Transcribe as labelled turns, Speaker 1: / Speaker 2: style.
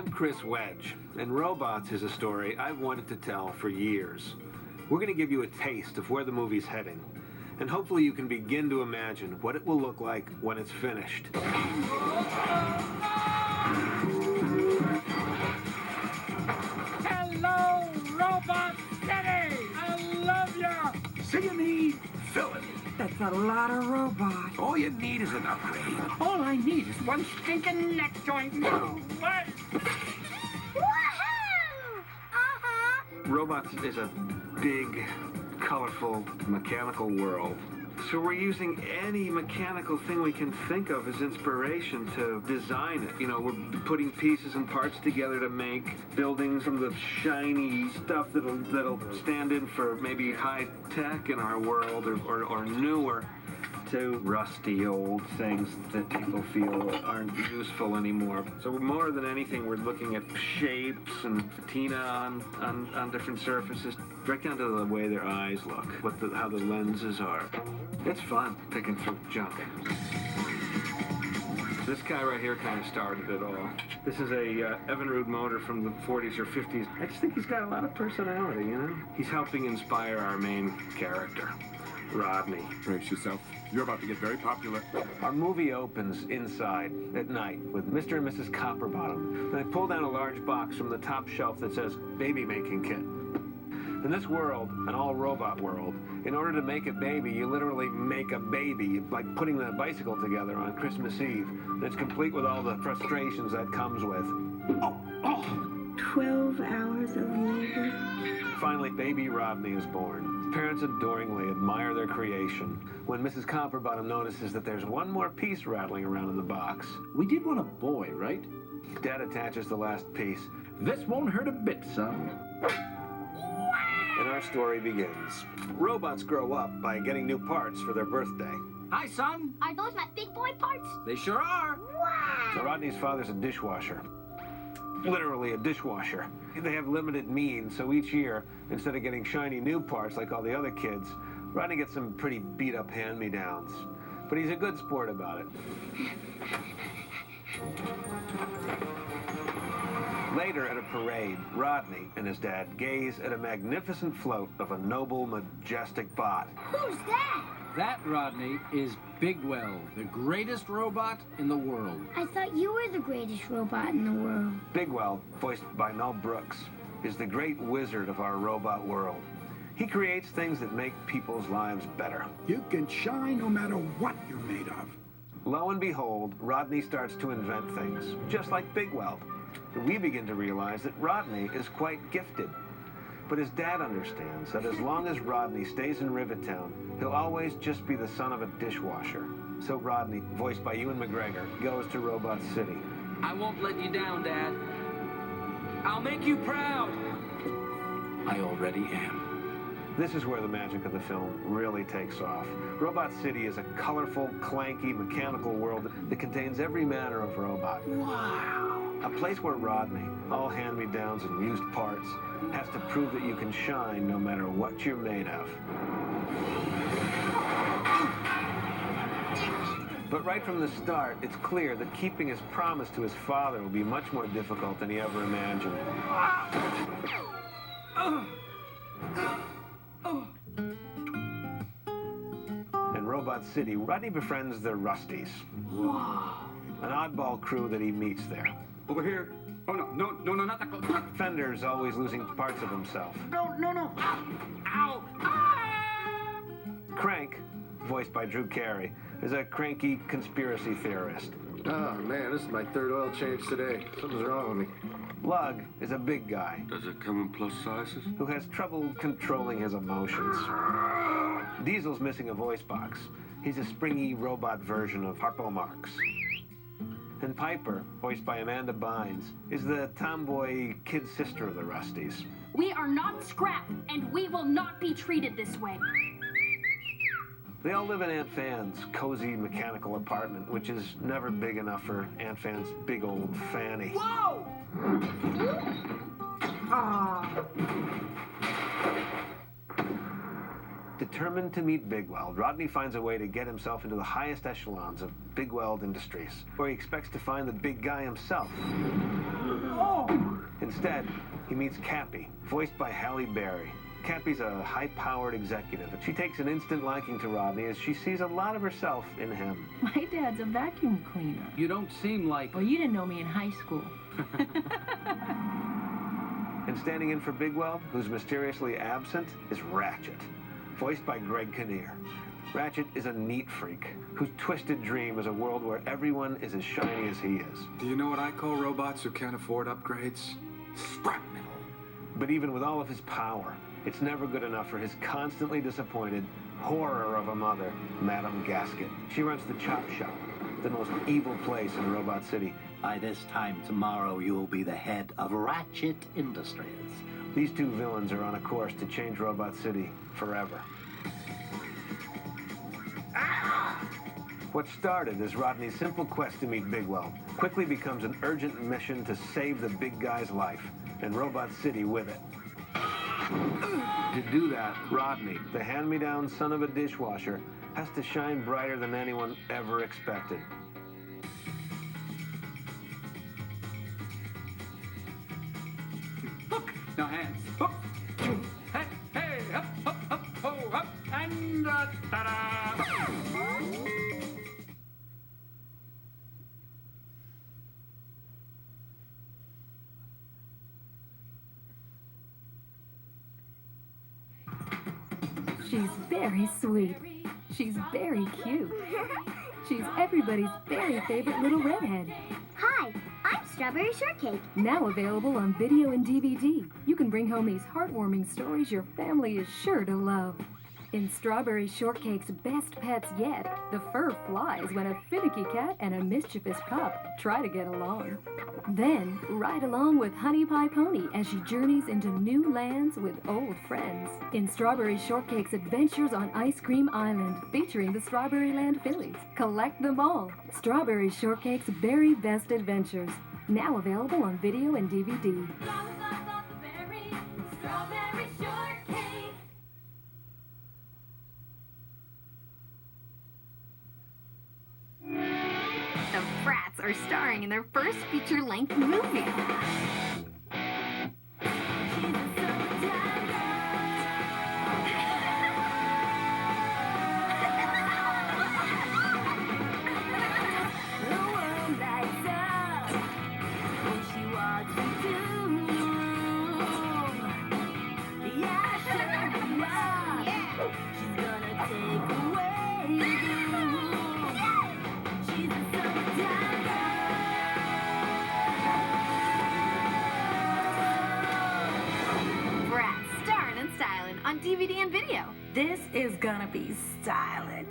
Speaker 1: I'm Chris Wedge, and Robots is a story I've wanted to tell for years. We're going to give you a taste of where the movie's heading, and hopefully you can begin to imagine what it will look like when it's finished.
Speaker 2: Hello, Robot City! I love ya!
Speaker 3: So you need filling.
Speaker 4: That's a lot of robots.
Speaker 3: All you need is an upgrade.
Speaker 2: All I need is one stinking neck joint. What?
Speaker 5: Woohoo! Uh-huh.
Speaker 1: Robots is a big, colorful, mechanical world. So we're using any mechanical thing we can think of as inspiration to design it. You know, we're putting pieces and parts together to make buildings from the shiny stuff that'll stand in for maybe high tech in our world or newer, to rusty old things that people feel aren't useful anymore. So more than anything, we're looking at shapes and patina on different surfaces, right down to the way their eyes look, how the lenses are. It's fun picking through junk. This guy right here kind of started it all. This is a Evinrude motor from the 40s or 50s. I just think he's got a lot of personality, you know? He's helping inspire our main character, Rodney.
Speaker 6: Brace yourself. You're about to get very popular.
Speaker 1: Our movie opens inside at night with Mr. and Mrs. Copperbottom. They pull down a large box from the top shelf that says baby making kit. In this world, an all-robot world, in order to make a baby, you literally make a baby, like putting the bicycle together on Christmas Eve. And it's complete with all the frustrations that comes with.
Speaker 4: 12 hours of labor.
Speaker 1: Finally, baby Rodney is born. Parents adoringly admire their creation when Mrs. Copperbottom notices that there's one more piece rattling around in the box.
Speaker 7: We did want a boy, right?
Speaker 1: Dad attaches the last piece.
Speaker 7: This won't hurt a bit, son.
Speaker 1: And our story begins. Robots grow up by getting new parts for their birthday.
Speaker 7: Hi, son.
Speaker 5: Are those my big boy parts?
Speaker 7: They sure are.
Speaker 5: Wow!
Speaker 1: Rodney's father's a dishwasher. Literally a dishwasher. They have limited means, so each year, instead of getting shiny new parts like all the other kids, Rodney gets some pretty beat-up hand-me-downs. But he's a good sport about it. Later at a parade, Rodney and his dad gaze at a magnificent float of a noble, majestic bot.
Speaker 5: Who's that?
Speaker 7: That, Rodney, is Bigwell, the greatest robot in the world.
Speaker 5: I thought you were the greatest robot in the world.
Speaker 1: Bigwell, voiced by Mel Brooks, is the great wizard of our robot world. He creates things that make people's lives better.
Speaker 3: You can shine no matter what you're made of.
Speaker 1: Lo and behold, Rodney starts to invent things, just like Bigwell. We begin to realize that Rodney is quite gifted. But his dad understands that as long as Rodney stays in Rivettown, he'll always just be the son of a dishwasher. So Rodney, voiced by Ewan McGregor, goes to Robot City.
Speaker 7: I won't let you down, Dad. I'll make you proud. I already am.
Speaker 1: This is where the magic of the film really takes off. Robot City is a colorful, clanky, mechanical world that contains every manner of robot.
Speaker 5: Wow!
Speaker 1: A place where Rodney, all hand-me-downs and used parts, has to prove that you can shine no matter what you're made of. But right from the start, it's clear that keeping his promise to his father will be much more difficult than he ever imagined. In Robot City, Rodney befriends the Rusties.
Speaker 5: Whoa!
Speaker 1: An oddball crew that he meets there.
Speaker 3: Over here. Oh, no, not that close.
Speaker 1: Fender's always losing parts of himself.
Speaker 3: No. Ow! Ow! Ah!
Speaker 1: Crank, voiced by Drew Carey, is a cranky conspiracy theorist.
Speaker 8: Oh, man, this is my third oil change today. Something's wrong with me.
Speaker 1: Lug is a big guy
Speaker 6: Does it come in plus sizes?
Speaker 1: who has trouble controlling his emotions. Diesel's missing a voice box. He's a springy robot version of Harpo Marx. And Piper, voiced by Amanda Bynes, is the tomboy kid sister of the Rusties.
Speaker 9: We are not scrap, and we will not be treated this way.
Speaker 1: They all live in Aunt Fan's cozy mechanical apartment, which is never big enough for Aunt Fan's big old fanny.
Speaker 7: Whoa!
Speaker 4: Aw.
Speaker 1: Determined to meet Bigweld, Rodney finds a way to get himself into the highest echelons of Bigweld Industries, where he expects to find the big guy himself. Instead, he meets Cappy, voiced by Halle Berry. Cappy's a high-powered executive. She takes an instant liking to Rodney as she sees a lot of herself in him.
Speaker 10: My dad's a vacuum cleaner.
Speaker 7: You don't seem like...
Speaker 10: Well, you didn't know me in high school.
Speaker 1: And standing in for Bigweld, who's mysteriously absent, is Ratchet, voiced by Greg Kinnear. Ratchet is a neat freak whose twisted dream is a world where everyone is as shiny as he is.
Speaker 3: Do you know what I call robots who can't afford upgrades? Scrap metal.
Speaker 1: But even with all of his power, it's never good enough for his constantly disappointed horror of a mother, Madame Gasket. She runs the Chop Shop, the most evil place in Robot City.
Speaker 11: By this time tomorrow, you will be the head of Ratchet Industries.
Speaker 1: These two villains are on a course to change Robot City forever. What started as Rodney's simple quest to meet Bigweld quickly becomes an urgent mission to save the big guy's life, and Robot City with it. To do that, Rodney, the hand-me-down son of a dishwasher, has to shine brighter than anyone ever expected.
Speaker 3: Look, now hands. Up. Hey, hey, up, up, up, ho, up, and ta-da!
Speaker 10: She's very sweet. She's very cute. She's everybody's very favorite little redhead.
Speaker 5: Hi, I'm Strawberry Shortcake.
Speaker 10: Now available on video and DVD. You can bring home these heartwarming stories your family is sure to love. In Strawberry Shortcake's best pets yet, the fur flies when a finicky cat and a mischievous pup try to get along. Then, ride along with Honey Pie Pony as she journeys into new lands with old friends. In Strawberry Shortcake's Adventures on Ice Cream Island, featuring the Strawberry Land Phillies. Collect them all. Strawberry Shortcake's Very Best Adventures. Now available on video and DVD.
Speaker 12: The Bratz are starring in their first feature-length movie. Starrin and Starrin on DVD and video.
Speaker 10: This is gonna be stylin'.